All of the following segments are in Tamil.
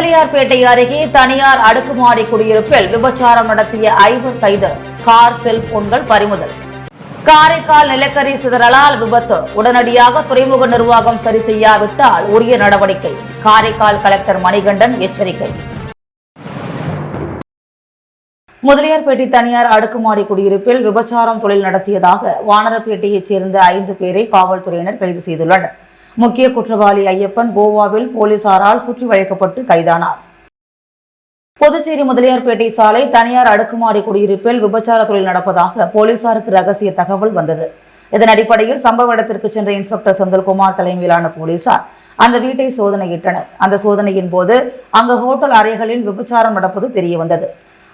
முதலியார்பேட்டை அருகே தனியார் அடுக்குமாடி குடியிருப்பில் விபச்சாரம் நடத்திய 5 கைது. கார், செல்போன்கள் பறிமுதல். காரைக்கால் நிலக்கரி சிதறலால் விபத்து. உடனடியாக துறைமுக நிர்வாகம் சரி செய்யாவிட்டால் உரிய நடவடிக்கை. காரைக்கால் கலெக்டர் மணிகண்டன் எச்சரிக்கை. முதலியார்பேட்டை தனியார் அடுக்குமாடி குடியிருப்பில் விபச்சாரம் தொழில் நடத்தியதாக வானரப்பேட்டையைச் சேர்ந்த 5 பேரை காவல்துறையினர் கைது செய்துள்ளனர். முக்கிய குற்றவாளி ஐயப்பன் கோவாவில் போலீசாரால் சுற்றி வளைக்கப்பட்டு கைதானார். புதுச்சேரி முதலியார்பேட்டை சாலை தனியார் அடுக்குமாடி குடியிருப்பில் விபச்சார தொழில் நடப்பதாக போலீசாருக்கு ரகசிய தகவல் வந்தது. இதன் அடிப்படையில் சம்பவ இடத்திற்கு சென்ற இன்ஸ்பெக்டர் செந்தில்குமார் தலைமையிலான போலீசார் அந்த வீட்டை சோதனையிட்டனர். அந்த சோதனையின் போது அங்கு ஹோட்டல் அறைகளில் விபச்சாரம் நடப்பது தெரியவந்தது.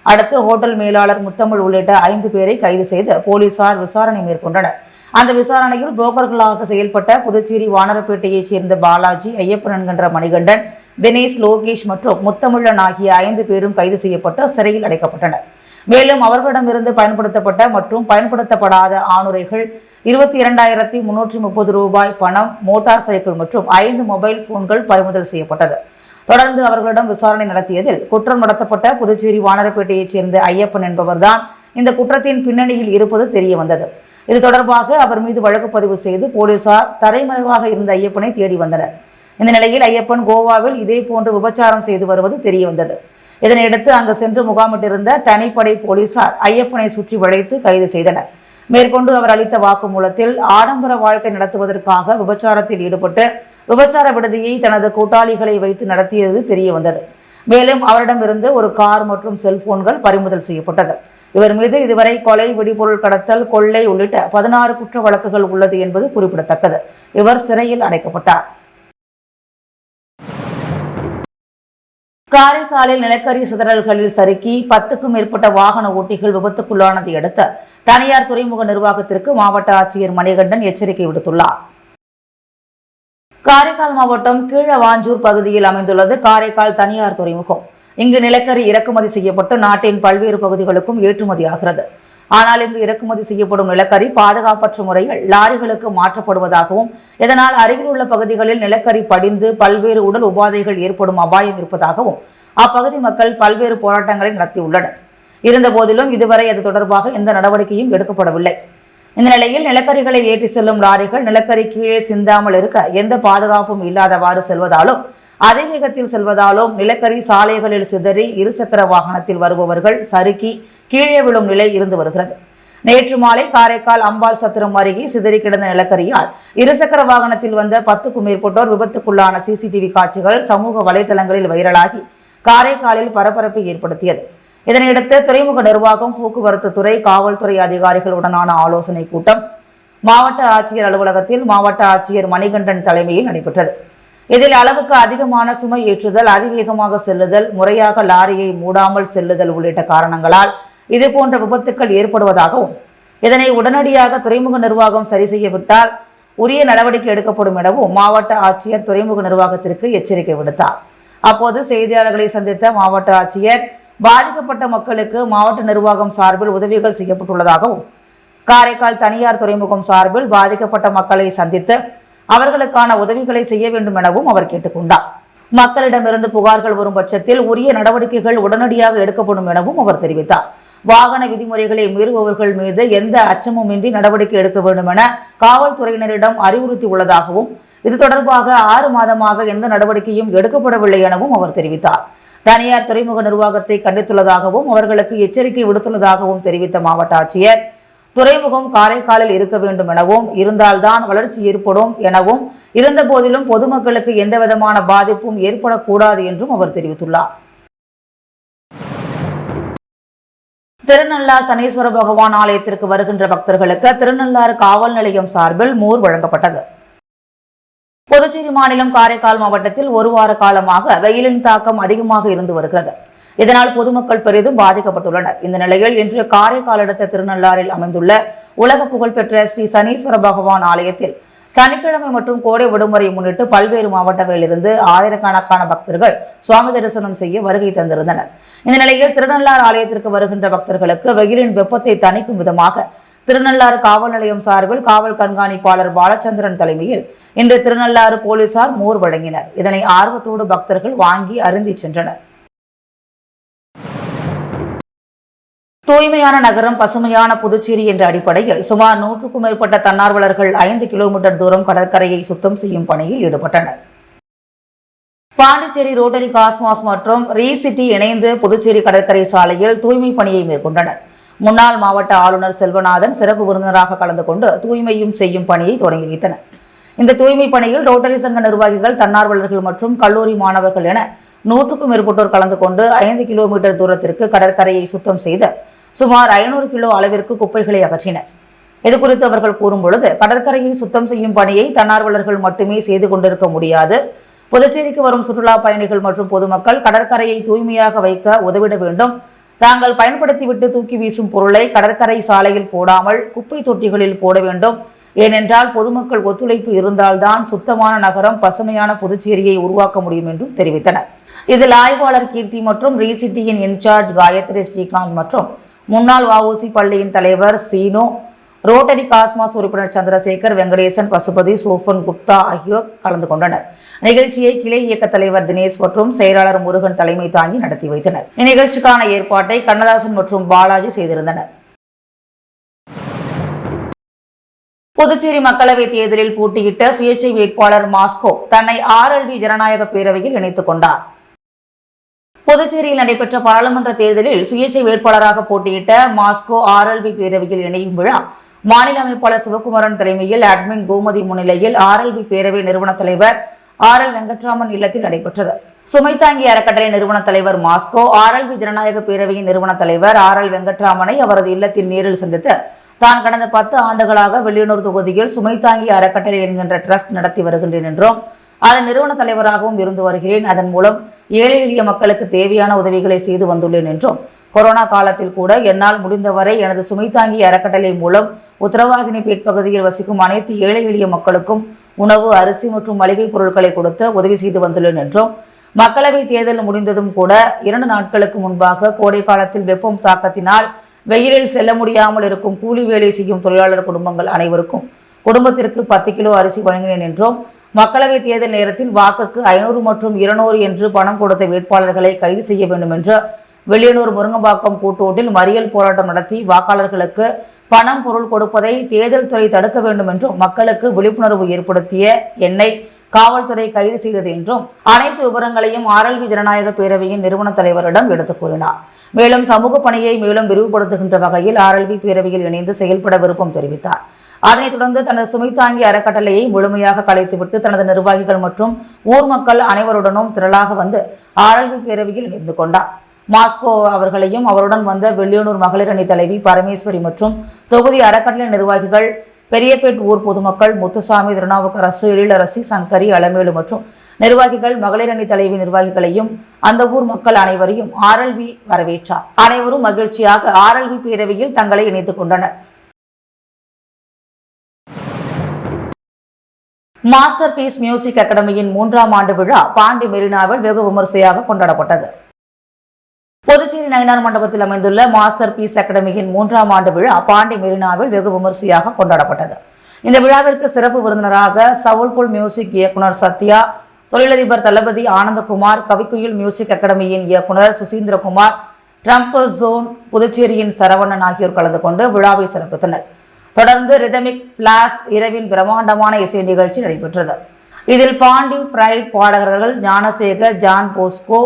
அடுத்து ஹோட்டல் மேலாளர் முத்தமிழ் உள்ளிட்ட 5 பேரை கைது செய்து போலீசார் விசாரணை மேற்கொண்டனர். அந்த விசாரணையில் புரோக்கர்களாக செயல்பட்ட புதுச்சேரி வானரப்பேட்டையைச் சேர்ந்த பாலாஜி, ஐயப்பன் என்கின்ற மணிகண்டன், தினேஷ், லோகேஷ் மற்றும் முத்தமிழன் ஆகிய 5 பேரும் கைது செய்யப்பட்டு சிறையில் அடைக்கப்பட்டனர். மேலும் அவர்களிடமிருந்து பயன்படுத்தப்பட்ட மற்றும் பயன்படுத்தப்படாத ஆணுரைகள், 22,330 ரூபாய் பணம், மோட்டார் சைக்கிள் மற்றும் 5 மொபைல் போன்கள் பறிமுதல் செய்யப்பட்டது. தொடர்ந்து அவர்களிடம் விசாரணை நடத்தியதில் குற்றம் நடத்தப்பட்ட புதுச்சேரி வானரப்பேட்டையைச் சேர்ந்த ஐயப்பன் என்பவர்தான் இந்த குற்றத்தின் பின்னணியில் இருப்பது தெரிய வந்தது. இது தொடர்பாக அவர் மீது வழக்கு பதிவு செய்து போலீசார் தரைமறைவாக இருந்த ஐயப்பனை தேடி வந்தனர். இந்த நிலையில் ஐயப்பன் கோவாவில் இதே போன்று விபச்சாரம் செய்து வருவது தெரிய வந்தது. இதனையடுத்து அங்கு சென்று முகாமிட்டிருந்த தனிப்படை போலீசார் ஐயப்பனை சுற்றி வளைத்து கைது செய்தனர். மேற்கொண்டு அவர் அளித்த வாக்குமூலத்தில் ஆடம்பர வாழ்க்கை நடத்துவதற்காக விபச்சாரத்தில் ஈடுபட்டு விபச்சார விடுதியை தனது கூட்டாளிகளை வைத்து நடத்தியது தெரிய வந்தது. மேலும் அவரிடமிருந்து ஒரு கார் மற்றும் செல்போன்கள் பறிமுதல் செய்யப்பட்டது. இவர் மீது இதுவரை கொலை, வெடிபொருள் கடத்தல், கொள்ளை உள்ளிட்ட 16 குற்ற வழக்குகள் உள்ளது என்பது குறிப்பிடத்தக்கது. இவர் சிறையில் அடைக்கப்பட்டார். காரைக்காலில் நிலக்கரி சிதறல்களில் சறுக்கி 10க்கும் மேற்பட்ட வாகன ஓட்டிகள் விபத்துக்குள்ளானதை அடுத்து தனியார் துறைமுக நிர்வாகத்திற்கு மாவட்ட ஆட்சியர் மணிகண்டன் எச்சரிக்கை விடுத்துள்ளார். காரைக்கால் மாவட்டம் கீழவாஞ்சூர் பகுதியில் அமைந்துள்ளது காரைக்கால் தனியார் துறைமுகம். இங்கு நிலக்கரி இறக்குமதி செய்யப்பட்டு நாட்டின் பல்வேறு பகுதிகளுக்கும் ஏற்றுமதி ஆகிறது. ஆனால் இங்கு இறக்குமதி செய்யப்படும் நிலக்கரி பாதுகாப்பற்ற முறையில் லாரிகளுக்கு மாற்றப்படுவதாகவும், இதனால் அருகில் உள்ள பகுதிகளில் நிலக்கரி படிந்து பல்வேறு உடல் உபாதைகள் ஏற்படும் அபாயம் இருப்பதாகவும் அப்பகுதி மக்கள் பல்வேறு போராட்டங்களை நடத்தியுள்ளனர். இருந்த போதிலும் இதுவரை அது தொடர்பாக எந்த நடவடிக்கையும் எடுக்கப்படவில்லை. இந்த நிலையில் நிலக்கரிகளை ஏற்றி செல்லும் லாரிகள் நிலக்கரி கீழே சிந்தாமல் இருக்க எந்த பாதுகாப்பும் இல்லாதவாறு செல்வதாலும், அதே வேகத்தில் செல்வதாலும் நிலக்கரி சாலைகளில் சிதறி இருசக்கர வாகனத்தில் வருபவர்கள் சறுக்கி கீழே விழும் நிலை இருந்து வருகிறது. நேற்று மாலை காரைக்கால் அம்பாள் சத்திரம் அருகே சிதறி கிடந்த நிலக்கரியால் இருசக்கர வாகனத்தில் வந்த 10க்கும் மேற்பட்டோர் விபத்துக்குள்ளான சிசிடிவி காட்சிகள் சமூக வலைதளங்களில் வைரலாகி காரைக்காலில் பரபரப்பை ஏற்படுத்தியது. இதனையடுத்து துறைமுக நிர்வாகம், போக்குவரத்து துறை, காவல்துறை அதிகாரிகளுடனான ஆலோசனை கூட்டம் மாவட்ட ஆட்சியர் அலுவலகத்தில் மாவட்ட ஆட்சியர் மணிகண்டன் தலைமையில் நடைபெற்றது. இதில் அளவுக்கு அதிகமான சுமை ஏற்றுதல், அதிவேகமாக செல்லுதல், முறையாக லாரியை மூடாமல் செல்லுதல் உள்ளிட்ட காரணங்களால் இதுபோன்ற விபத்துக்கள் ஏற்படுவதாகவும், இதனை உடனடியாக துறைமுக நிர்வாகம் சரி செய்யவிட்டால் உரிய நடவடிக்கை எடுக்கப்படும் எனவும் மாவட்ட ஆட்சியர் துறைமுக நிர்வாகத்திற்கு எச்சரிக்கை விடுத்தார். அப்போது செய்தியாளர்களை சந்தித்த மாவட்ட ஆட்சியர், பாதிக்கப்பட்ட மக்களுக்கு மாவட்ட நிர்வாகம் சார்பில் உதவிகள் செய்யப்பட்டுள்ளதாகவும், காரைக்கால் தனியார் துறைமுகம் சார்பில் பாதிக்கப்பட்ட மக்களை சந்தித்து அவர்களுக்கான உதவிகளை செய்ய வேண்டும் எனவும் அவர் கேட்டுக்கொண்டார். மக்களிடமிருந்து புகார்கள் வரும் பட்சத்தில் உரிய நடவடிக்கைகள் உடனடியாக எடுக்கப்படும் எனவும் அவர் தெரிவித்தார். வாகன விதிமுறைகளை மீறுபவர்கள் மீது எந்த அச்சமுமின்றி நடவடிக்கை எடுக்க வேண்டும் என காவல்துறையினரிடம் அறிவுறுத்தி உள்ளதாகவும், இது தொடர்பாக 6 மாதமாக எந்த நடவடிக்கையும் எடுக்கப்படவில்லை எனவும் அவர் தெரிவித்தார். தனியார் துறைமுக நிர்வாகத்தை கண்டித்துள்ளதாகவும் அவர்களுக்கு எச்சரிக்கை விடுத்துள்ளதாகவும் தெரிவித்த மாவட்ட ஆட்சியர், துறைமுகம் காரைக்காலில் இருக்க வேண்டும் எனவும், இருந்தால்தான் வளர்ச்சி ஏற்படும் எனவும், இருந்த போதிலும் பொதுமக்களுக்கு எந்தவிதமான பாதிப்பும் ஏற்படக்கூடாது என்றும் அவர் தெரிவித்துள்ளார். திருநள்ளாறு சனீஸ்வர பகவான் ஆலயத்திற்கு வருகின்ற பக்தர்களுக்கு திருநள்ளாறு காவல் நிலையம் சார்பில் மோர் வழங்கப்பட்டது. புதுச்சேரி மாநிலம் காரைக்கால் மாவட்டத்தில் 1 வார காலமாக வெயிலின் தாக்கம் அதிகமாக இருந்து வருகிறது. இதனால் பொதுமக்கள் பெரிதும் பாதிக்கப்பட்டுள்ளனர். இந்த நிலையில் இன்று காரைக்கால் அடுத்த திருநள்ளாறில் அமைந்துள்ள உலக புகழ்பெற்ற ஸ்ரீ சனீஸ்வர பகவான் ஆலயத்தில் சனிக்கிழமை மற்றும் கோடை விடுமுறையை முன்னிட்டு பல்வேறு மாவட்டங்களில் இருந்து ஆயிரக்கணக்கான பக்தர்கள் சுவாமி தரிசனம் செய்ய வருகை தந்திருந்தனர். இந்த நிலையில் திருநள்ளாறு ஆலயத்திற்கு வருகின்ற பக்தர்களுக்கு வெயிலின் வெப்பத்தை தணிக்கும் விதமாக திருநள்ளாறு காவல் நிலையம் சார்பில் காவல் கண்காணிப்பாளர் பாலச்சந்திரன் தலைமையில் இன்று திருநள்ளாறு போலீசார் மோர் வழங்கினர். இதனை ஆர்வத்தோடு பக்தர்கள் வாங்கி அருந்தி சென்றனர். தூய்மையான நகரம் பசுமையான புதுச்சேரி என்ற அடிப்படையில் சுமார் 100க்கும் மேற்பட்ட தன்னார்வலர்கள் 5 கிலோமீட்டர் தூரம் கடற்கரையை சுத்தம் செய்யும் பணியில் ஈடுபட்டனர். பாண்டிச்சேரி ரோட்டரி காஸ்மாஸ் மற்றும் ரீசிட்டி இணைந்து புதுச்சேரி கடற்கரை சாலையில் தூய்மை பணியை மேற்கொண்டனர். முன்னாள் மாவட்ட ஆளுநர் செல்வநாதன் சிறப்பு விருந்தினராக கலந்து கொண்டு தூய்மையும் செய்யும் பணியை தொடங்கி வைத்தனர். இந்த தூய்மை பணியில் ரோட்டரி சங்க நிர்வாகிகள், தன்னார்வலர்கள் மற்றும் கல்லூரி மாணவர்கள் என 100க்கும் மேற்பட்டோர் கலந்து கொண்டு 5 கிலோமீட்டர் தூரத்திற்கு கடற்கரையை சுத்தம் செய்து சுமார் 500 கிலோ அளவிற்கு குப்பைகளை அகற்றினர். இதுகுறித்து அவர்கள் கூறும்பொழுது, கடற்கரையை சுத்தம் செய்யும் பணியை தன்னார்வலர்கள் மட்டுமே செய்து கொண்டிருக்க முடியாது. புதுச்சேரிக்கு வரும் சுற்றுலா பயணிகள் மற்றும் பொதுமக்கள் கடற்கரையை தூய்மையாக வைக்க உதவிட வேண்டும். தாங்கள் பயன்படுத்திவிட்டு தூக்கி வீசும் பொருளை கடற்கரை சாலையில் போடாமல் குப்பை தொட்டிகளில் போட வேண்டும். ஏனென்றால் பொதுமக்கள் ஒத்துழைப்பு இருந்தால்தான் சுத்தமான நகரம், பசுமையான புதுச்சேரியை உருவாக்க முடியும் என்றும் தெரிவித்தனர். இதில் ஆய்வாளர் கீர்த்தி மற்றும் ரீசிட்டியின் இன்சார்ஜ் காயத்ரி ஸ்ரீகாந்த் மற்றும் முன்னாள் வஉசி பள்ளியின் தலைவர் சீனோ, ரோட்டரி காஸ்மாஸ் உறுப்பினர் சந்திரசேகர், வெங்கடேசன், பசுபதி, சோபன் குப்தா ஆகியோர் கலந்து கொண்டனர். நிகழ்ச்சியை கிளை இயக்க தலைவர் தினேஷ் மற்றும் செயலாளர் முருகன் தலைமை தாங்கி நடத்தி வைத்தனர். இந்நிகழ்ச்சிக்கான ஏற்பாட்டை கண்ணதாசன் மற்றும் பாலாஜி செய்திருந்தனர். புதுச்சேரி மக்களவைத் தேர்தலில் போட்டியிட்ட சுயேட்சை வேட்பாளர் மாஸ்கோ தன்னை RLV ஜனநாயக பேரவையில் இணைத்துக் கொண்டார். புதுச்சேரியில் நடைபெற்ற பாராளுமன்ற தேர்தலில் சுயேட்சை வேட்பாளராக போட்டியிட்ட மாஸ்கோ RLV பேரவையில் இணையும் விழா மாநில அமைப்பாளர் சிவகுமாரன் தலைமையில் அட்மின் கோமதி முன்னிலையில் RLV பேரவை நிறுவன தலைவர் RL வெங்கட்ராமன் இல்லத்தில் நடைபெற்றது. சுமைதாங்கி அறக்கட்டளை நிறுவன தலைவர் மாஸ்கோ RLV ஜனநாயக பேரவையின் நிறுவன தலைவர் RL வெங்கட்ராமனை அவரது இல்லத்தில் நேரில் சந்தித்து தான் கடந்த 10 ஆண்டுகளாக வெள்ளியனூர் தொகுதியில் சுமைதாங்கி அறக்கட்டளை என்கின்ற டிரஸ்ட் நடத்தி வருகின்றேன் என்றும் அதன் நிறுவன தலைவராகவும் இருந்து வருகிறேன். அதன் மூலம் ஏழை எளிய மக்களுக்கு தேவையான உதவிகளை செய்து வந்துள்ளேன் என்றும், கொரோனா காலத்தில் கூட என்னால் முடிந்தவரை எனது சுமைதாங்கி அறக்கட்டளை மூலம் உத்தரவாகினி பேட் பகுதியில் வசிக்கும் அனைத்து ஏழை எளிய மக்களுக்கும் உணவு, அரிசி மற்றும் மளிகை பொருட்களை கொடுத்து உதவி செய்து வந்துள்ளேன் என்றும், மக்களவை தேர்தல் முடிந்ததும் கூட 2 நாட்களுக்கு முன்பாக கோடை காலத்தில் வெப்பம் தாக்கத்தினால் வெயிலில் செல்ல முடியாமல் இருக்கும் கூலி வேலை செய்யும் தொழிலாளர் குடும்பங்கள் அனைவருக்கும் குடும்பத்திற்கு 10 கிலோ அரிசி வழங்கினேன் என்றும், மக்களவை தேர்தல் நேரத்தில் வாக்குக்கு 500 மற்றும் 200 என்று பணம் கொடுத்த வேட்பாளர்களை கைது செய்ய வேண்டும் என்று வெள்ளியனூர் முருங்கம்பாக்கம் கூட்டோட்டில் மறியல் போராட்டம் நடத்தி வாக்காளர்களுக்கு பணம், பொருள் கொடுப்பதை தேர்தல் துறை தடுக்க வேண்டும் என்றும், மக்களுக்கு விழிப்புணர்வு ஏற்படுத்திய என்னை காவல்துறை கைது செய்தது என்றும் அனைத்து விவரங்களையும் RLV ஜனநாயக பேரவையின் நிறுவன தலைவரிடம் எடுத்துக் கூறினார். மேலும் சமூக பணியை மேலும் விரிவுபடுத்துகின்ற வகையில் RLV பேரவையில் இணைந்து செயல்பட விருப்பம் தெரிவித்தார். அதனைத் தொடர்ந்து தனது சுமைதாங்கி அறக்கட்டளையை முழுமையாக கலைத்துவிட்டு தனது நிர்வாகிகள் மற்றும் ஊர் மக்கள் அனைவருடனும் திரளாக வந்து RLV பேரவையில் இணைந்து கொண்டார். மாஸ்கோ அவர்களையும் அவருடன் வந்த வெள்ளியனூர் மகளிர் அணி தலைவி பரமேஸ்வரி மற்றும் தொகுதி அறக்கட்டளை நிர்வாகிகள், பெரியபேட் ஊர் பொதுமக்கள், முத்துசாமி, திருநாவுக்கரசு, எழிலரசி, சங்கரி, அலமேலு மற்றும் நிர்வாகிகள், மகளிர் அணி தலைவி நிர்வாகிகளையும் அந்த ஊர் மக்கள் அனைவரையும் RLV வரவேற்றார். அனைவரும் மகிழ்ச்சியாக RLV பேரவையில் தங்களை இணைத்துக் கொண்டனர். மாஸ்டர் பீஸ் மியூசிக் அகாடமியின் 3ஆம் ஆண்டு விழா பாண்டி மெரினாவில் வெகு விமர்சையாக கொண்டாடப்பட்டது. புதுச்சேரி நயினார் மண்டபத்தில் அமைந்துள்ள மாஸ்டர் பீஸ் அகாடமியின் 3ஆம் ஆண்டு விழா பாண்டி மெரினாவில் வெகு விமர்சையாக கொண்டாடப்பட்டது. இந்த விழாவிற்கு சிறப்பு விருந்தினராக சவுல்புல் மியூசிக் இயக்குனர் சத்யா, தொழிலதிபர் தளபதி ஆனந்தகுமார், கவிக்குயில் மியூசிக் அகாடமியின் இயக்குனர் சுசீந்திரகுமார், ட்ரம்பர் ஜோன் புதுச்சேரியின் சரவணன் ஆகியோர் கலந்து கொண்டு விழாவை சிறப்பித்தனர். தொடர்ந்து ரிதமிக் பிளாஸ்ட் இரவின் பிரம்மாண்டமான இசை நிகழ்ச்சி நடைபெற்றது. இதில் பாண்டி பிரைட் பாடகர்கள் Gnanasekar, John Bosco,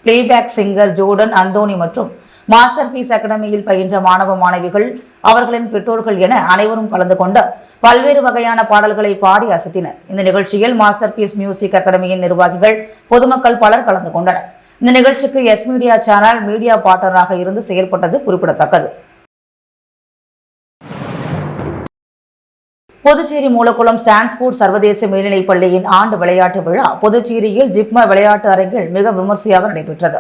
playback singer Jordan, Anthony மற்றும் மாஸ்டர் பீஸ் அகாடமியில் பயின்ற மாணவ மாணவிகள், அவர்களின் பெற்றோர்கள் என அனைவரும் கலந்து கொண்டு பல்வேறு வகையான பாடல்களை பாடி அசத்தினர். இந்த நிகழ்ச்சியில் மாஸ்டர் பீஸ் மியூசிக் அகாடமியின் நிர்வாகிகள், பொதுமக்கள் பலர் கலந்து கொண்டனர். இந்த நிகழ்ச்சிக்கு எஸ் மீடியா சேனல் மீடியா பார்ட்னராக இருந்து செயல்பட்டது குறிப்பிடத்தக்கது. புதுச்சேரி மூலக்குளம் ஸ்டான்ஸ்போர்ட் சர்வதேச மேல்நிலைப் பள்ளியின் ஆண்டு விளையாட்டு விழா புதுச்சேரியில் ஜிப்மர் விளையாட்டு அரங்கில் மிக விமர்சையாக நடைபெற்றது.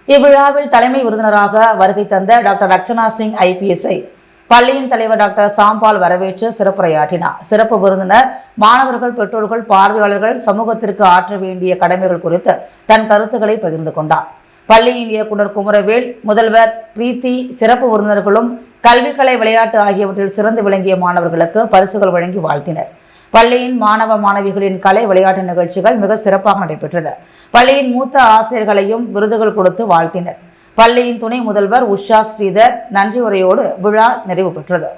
இவ்விழாவில் தலைமை விருந்தினராக வருகை தந்த டாக்டர் ரக்ஷனா சிங் IPSஐ பள்ளியின் தலைவர் டாக்டர் சாம்பால் வரவேற்று சிறப்புரையாற்றினார். சிறப்பு விருந்தினர் மாணவர்கள், பெற்றோர்கள், பார்வையாளர்கள் சமூகத்திற்கு ஆற்ற வேண்டிய கடமைகள் குறித்து தன் கருத்துக்களை பகிர்ந்து கொண்டார். பள்ளியின் இயக்குனர் குமரவேல், முதல்வர் பிரீத்தி, சிறப்பு விருந்தினர்களும் கல்விக்கலை, விளையாட்டு ஆகியவற்றில் சிறந்து விளங்கிய மாணவர்களுக்கு பரிசுகள் வழங்கி வாழ்த்தினர். பள்ளியின் மாணவ மாணவிகளின் கலை, விளையாட்டு நிகழ்ச்சிகள் மிக சிறப்பாக நடைபெற்றது. பள்ளியின் மூத்த ஆசிரியர்களையும் விருதுகள் கொடுத்து வாழ்த்தினர். பள்ளியின் துணை முதல்வர் உஷா ஸ்ரீதர் நன்றி உரையோடு விழா நிறைவு பெற்றது.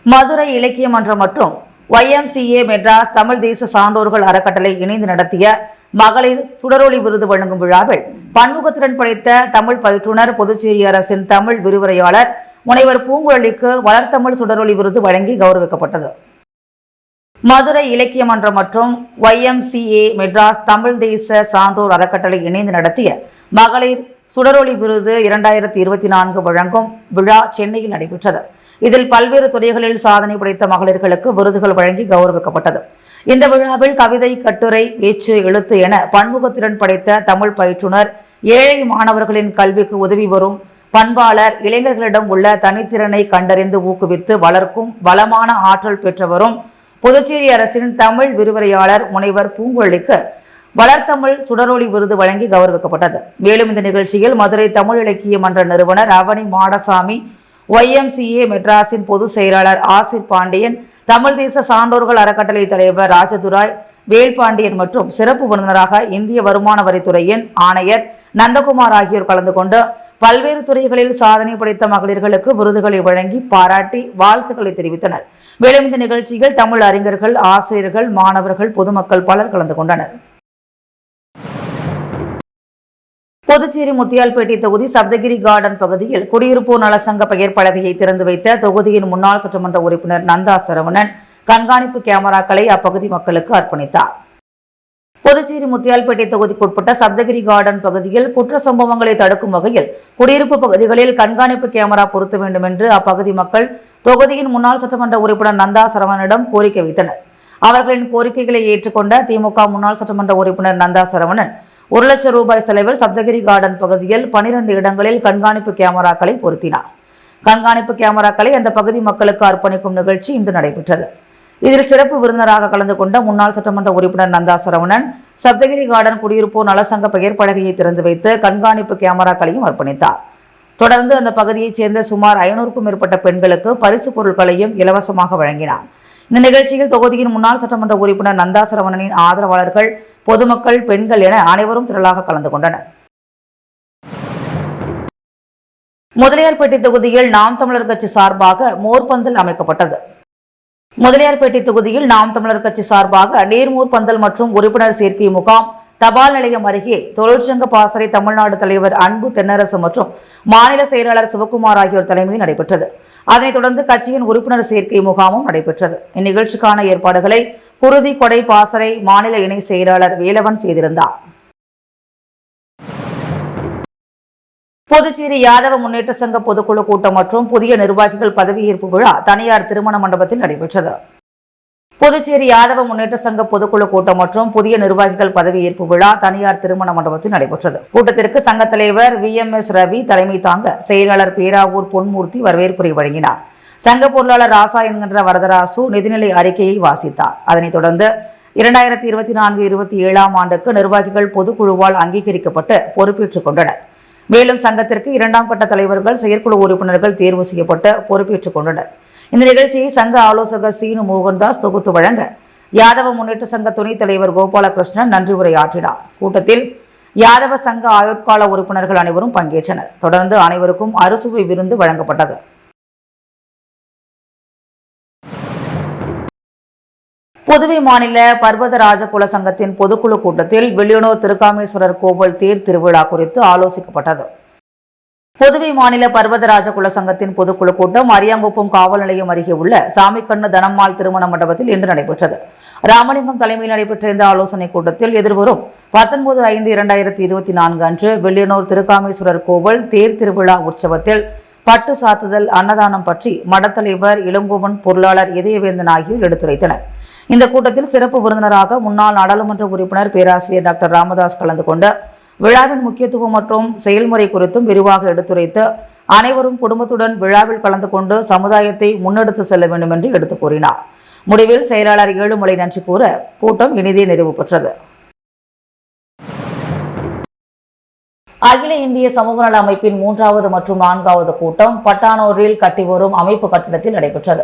மதுரை இலக்கிய மன்றம் மற்றும் YMCA மெட்ராஸ் தமிழ் தேச சான்றோர்கள் அறக்கட்டளை இணைந்து நடத்திய மகளிர் சுடரொளி விருது வழங்கும் விழாவில் பன்முகத்திறன் படைத்த தமிழ் பயிற்றுனர், புதுச்சேரி அரசின் தமிழ் விரிவுரையாளர் முனைவர் பூங்குழலிக்கு வளர்த்தமிழ் சுடரொளி விருது வழங்கி கௌரவிக்கப்பட்டது. மதுரை இலக்கிய மன்றம் மற்றும் YMCA மெட்ராஸ் தமிழ் தேச சான்றோர் அறக்கட்டளை இணைந்து நடத்திய மகளிர் சுடரொளி விருது 2024 வழங்கும் விழா சென்னையில் நடைபெற்றது. இதில் பல்வேறு துறைகளில் சாதனை படைத்த மகளிர்களுக்கு விருதுகள் வழங்கி கௌரவிக்கப்பட்டது. இந்த விழாவில் கவிதை, கட்டுரை, பேச்சு, எழுத்து என பன்முகத்திறன் படைத்த தமிழ் பயிற்றுனர், ஏழை மாணவர்களின் கல்விக்கு உதவி வரும் பண்பாளர், இளைஞர்களிடம் உள்ள தனித்திறனை கண்டறிந்து ஊக்குவித்து வளர்க்கும் வளமான ஆற்றல் பெற்றவரும் புதுச்சேரி அரசின் தமிழ் விரிவுரையாளர் முனைவர் பூங்குழலிக்கு வளர்த்தமிழ் சுடரொளி விருது வழங்கி கௌரவிக்கப்பட்டது. மேலும் இந்த நிகழ்ச்சியில் மதுரை தமிழ் இலக்கிய மன்ற நிறுவனர் அவனி மாடசாமி, YMCA மெட்ராஸின் பொதுச் செயலாளர் ஆசிர் பாண்டியன், தமிழ் தேச சான்றோர்கள் அறக்கட்டளை தலைவர் ராஜதுராய் வேல்பாண்டியன் மற்றும் சிறப்பு விருந்தினராக இந்திய வருமான வரித்துறையின் ஆணையர் நந்தகுமார் ஆகியோர் கலந்து கொண்டு பல்வேறு துறைகளில் சாதனை படைத்த மகளிர்களுக்கு விருதுகளை வழங்கி பாராட்டி வாழ்த்துக்களை தெரிவித்தனர். மேலும் இந்த நிகழ்ச்சியில் தமிழ் அறிஞர்கள், ஆசிரியர்கள், மாணவர்கள், பொதுமக்கள் பலர் கலந்து கொண்டனர். புதுச்சேரி முத்தியால்பேட்டை தொகுதி சப்தகிரி கார்டன் பகுதியில் குடியிருப்போர் நலசங்க பெயர் பலகையை திறந்து வைத்த தொகுதியின் முன்னாள் சட்டமன்ற உறுப்பினர் நந்தா சரவணன் கண்காணிப்பு கேமராக்களை அப்பகுதி மக்களுக்கு அர்ப்பணித்தார். புதுச்சேரி முத்தியால்பேட்டை தொகுதிக்குட்பட்ட சப்தகிரி கார்டன் பகுதியில் குற்ற சம்பவங்களை தடுக்கும் வகையில் குடியிருப்பு பகுதிகளில் கண்காணிப்பு கேமரா பொருத்த வேண்டும் என்று அப்பகுதி மக்கள் தொகுதியின் முன்னாள் சட்டமன்ற உறுப்பினர் நந்தா சரவணனிடம் கோரிக்கை வைத்தனர். அவர்களின் கோரிக்கைகளை ஏற்றுக்கொண்ட திமுக முன்னாள் சட்டமன்ற உறுப்பினர் நந்தா சரவணன் 1 லட்சம் ரூபாய் செலவில் சப்தகிரி கார்டன் பகுதியில் 12 இடங்களில் கண்காணிப்பு கேமராக்களை பொருத்தினார். கண்காணிப்பு கேமராக்களை அந்த பகுதி மக்களுக்கு அர்ப்பணிக்கும் நிகழ்ச்சி இன்று நடைபெற்றது. இதில் சிறப்பு விருந்தினராக கலந்து கொண்ட முன்னாள் சட்டமன்ற உறுப்பினர் நந்தா சரவணன் சப்தகிரி கார்டன் குடியிருப்போர் நலசங்க பெயர் பலகையை திறந்து வைத்து கண்காணிப்பு கேமராக்களையும் அர்ப்பணித்தார். தொடர்ந்து அந்த பகுதியைச் சேர்ந்த சுமார் 500க்கும் மேற்பட்ட பெண்களுக்கு பரிசு பொருட்களையும் இலவசமாக வழங்கினார். இந்த நிகழ்ச்சியில் தொகுதியின் முன்னாள் சட்டமன்ற உறுப்பினர் நந்தா சரவணனின் ஆதரவாளர்கள், பொதுமக்கள், பெண்கள் என அனைவரும் திரளாக கலந்து கொண்டனர். முதலியார்பேட்டை தொகுதியில் நாம் தமிழர் கட்சி சார்பாக மோர்பந்தல் அமைக்கப்பட்டது. முதலியார்பேட்டை தொகுதியில் நாம் தமிழர் கட்சி சார்பாக நீர்மூர் பந்தல் மற்றும் உறுப்பினர் சேர்க்கை முகாம் தபால் நிலையம் அருகே தொழிற்சங்க பாசறை தமிழ்நாடு தலைவர் அன்பு தென்னரசு மற்றும் மாநில செயலாளர் சிவக்குமார் ஆகியோர் தலைமையில் நடைபெற்றது. அதனைத் தொடர்ந்து கட்சியின் உறுப்பினர் சேர்க்கை முகாமும் நடைபெற்றது. இந்நிகழ்ச்சிக்கான ஏற்பாடுகளை குருதி கொடை பாசறை மாநில இணை செயலாளர் வேலவன் செய்திருந்தார். புதுச்சேரி யாதவ முன்னேற்ற சங்க பொதுக்குழு கூட்டம் மற்றும் புதிய நிர்வாகிகள் பதவியேற்பு விழா தனியார் திருமண மண்டபத்தில் நடைபெற்றது. புதுச்சேரி யாதவ முன்னேற்ற சங்க பொதுக்குழு கூட்டம் மற்றும் புதிய நிர்வாகிகள் பதவியேற்பு விழா தனியார் திருமண மண்டபத்தில் நடைபெற்றது. கூட்டத்திற்கு சங்க தலைவர் VMS ரவி தலைமை தாங்க செயலாளர் பேராவூர் பொன்மூர்த்தி வரவேற்புரை வழங்கினார். சங்க பொருளாளர் ராசா என்கின்ற வரதராசு நிதிநிலை அறிக்கையை வாசித்தார். அதனைத் தொடர்ந்து 2024-27 ஆண்டுக்கு நிர்வாகிகள் பொதுக்குழுவால் அங்கீகரிக்கப்பட்டு பொறுப்பேற்றுக் கொண்டனர். மேலும் சங்கத்திற்கு 2ஆம் கட்ட தலைவர்கள், செயற்குழு உறுப்பினர்கள் தேர்வு செய்யப்பட்டு பொறுப்பேற்றுக் கொண்டனர். இந்த நிகழ்ச்சியை சங்க ஆலோசகர் சீனு மோகன்தாஸ் தொகுத்து வழங்க யாதவ முன்னேற்ற சங்க துணைத் தலைவர் கோபாலகிருஷ்ணன் நன்றி உரையாற்றினார். கூட்டத்தில் யாதவ சங்க ஆயுட்கால உறுப்பினர்கள் அனைவரும் பங்கேற்றனர். தொடர்ந்து அனைவருக்கும் அறுசுவை விருந்து வழங்கப்பட்டது. புதுவை மாநில பர்வதராஜ குல சங்கத்தின் பொதுக்குழு கூட்டத்தில் வில்லியனூர் திருக்காமேஸ்வரர் கோவில் தேர் திருவிழா குறித்து ஆலோசிக்கப்பட்டது. புதுவை மாநில பர்வதராஜ குல சங்கத்தின் பொதுக்குழு கூட்டம் அரியாங்குப்பம் காவல் நிலையம் அருகே உள்ள சாமிக்கண்ணு தனம்மாள் திருமண மண்டபத்தில் இன்று நடைபெற்றது. ராமலிங்கம் தலைமையில் நடைபெற்ற இந்த ஆலோசனைக் கூட்டத்தில் எதிர்வரும் 19/5/2024 அன்று வில்லியனூர் திருக்காமேஸ்வரர் கோவில் தேர் திருவிழா உற்சவத்தில் பட்டு சாத்துதல், அன்னதானம் பற்றி மடத்தலைவர் இளங்கோவன், பொருளாளர் இதயவேந்தன் ஆகியோர் எடுத்துரைத்தனர். இந்த கூட்டத்தில் சிறப்பு விருந்தினராக முன்னாள் நாடாளுமன்ற உறுப்பினர் பேராசிரியர் டாக்டர் ராமதாஸ் கலந்து கொண்டு விழாவின் முக்கியத்துவம் மற்றும் செயல்முறை குறித்தும் விரிவாக எடுத்துரைத்து அனைவரும் குடும்பத்துடன் விழாவில் கலந்து கொண்டு சமுதாயத்தை முன்னெடுத்து செல்ல வேண்டும் என்று எடுத்துக் கூறினார். முடிவில் செயலாளர் ஏழுமலை நன்றி கூற கூட்டம் இனிதே நிறைவு பெற்றது. அகில இந்திய சமூக நல அமைப்பின் 3வது மற்றும் 4வது கூட்டம் பட்டானூரில் கட்டி வரும் அமைப்பு கட்டிடத்தில் நடைபெற்றது.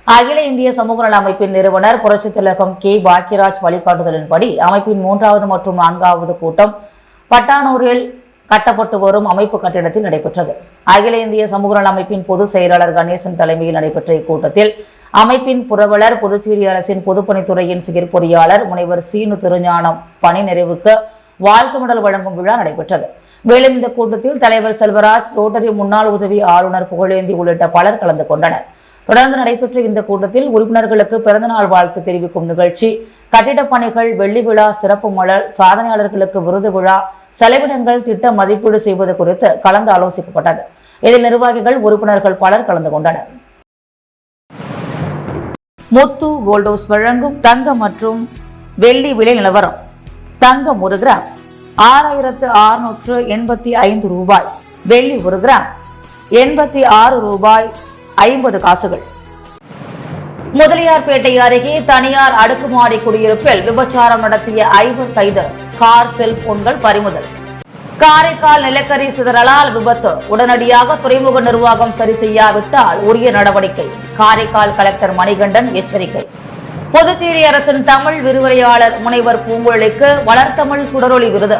அகில இந்திய சமூக நல அமைப்பின் நிறுவனர் புரட்சித் திலகம் கே. பாக்யராஜ் வழிகாட்டுதலின்படி அமைப்பின் 3வது மற்றும் 4வது கூட்டம் பட்டானூரில் கட்டப்பட்டு வரும் அமைப்பு கட்டிடத்தில் நடைபெற்றது. அகில இந்திய சமூக நல அமைப்பின் பொதுச் செயலாளர் கணேசன் தலைமையில் நடைபெற்ற இக்கூட்டத்தில் அமைப்பின் புரவலர், புதுச்சேரி அரசின் பொதுப்பணித்துறையின் செயற்பொறியாளர் முனைவர் சீனு திருஞானம் பணி நிறைவுக்கு வாழ்த்து மடல் வழங்கும் விழா நடைபெற்றது. மேலும் இந்த கூட்டத்தில் தலைவர் செல்வராஜ், ரோட்டரி முன்னாள் உதவி ஆளுநர் புகழேந்தி உள்ளிட்ட பலர் கலந்து கொண்டனர். தொடர்ந்து நடைபெற்ற இந்த கூட்டத்தில் உறுப்பினர்களுக்கு பிறந்தநாள் வாழ்த்து தெரிவிக்கும் நிகழ்ச்சி, கட்டிடப் பணிகள், வெள்ளி விழா, சிறப்பு மலர், சாதனையாளர்களுக்கு விருது விழா, செலவினங்கள், திட்ட மதிப்பீடு செய்வது குறித்து கலந்து ஆலோசிக்கப்பட்டது. இதில் நிர்வாகிகள், உறுப்பினர்கள் பலர் கலந்து கொண்டனர். முத்து கோல்டோஸ் வழங்கும் தங்க மற்றும் வெள்ளி விலை நிலவரம். தங்கம் 1 கிராம் 6685 ரூபாய், வெள்ளி 1 கிராம் 86 ரூபாய் 50 காசுகள். முதலியார்பேட்டை அருகே தனியார் அடுக்குமாடி குடியிருப்பில் விபச்சாரம் நடத்திய 5 கைது, கார், செல்போன்கள் பறிமுதல். காரைக்கால் நிலக்கரி சிதறலால் விபத்து, உடனடியாக துறைமுக நிர்வாகம் சரி செய்யாவிட்டால் உரிய நடவடிக்கை, காரைக்கால் கலெக்டர் மணிகண்டன் எச்சரிக்கை. புதுச்சேரி அரசின் தமிழ் விரிவுரையாளர் முனைவர் பூங்குழலிக்கு வளர்த்தமிழ் சுடரொளி விருது.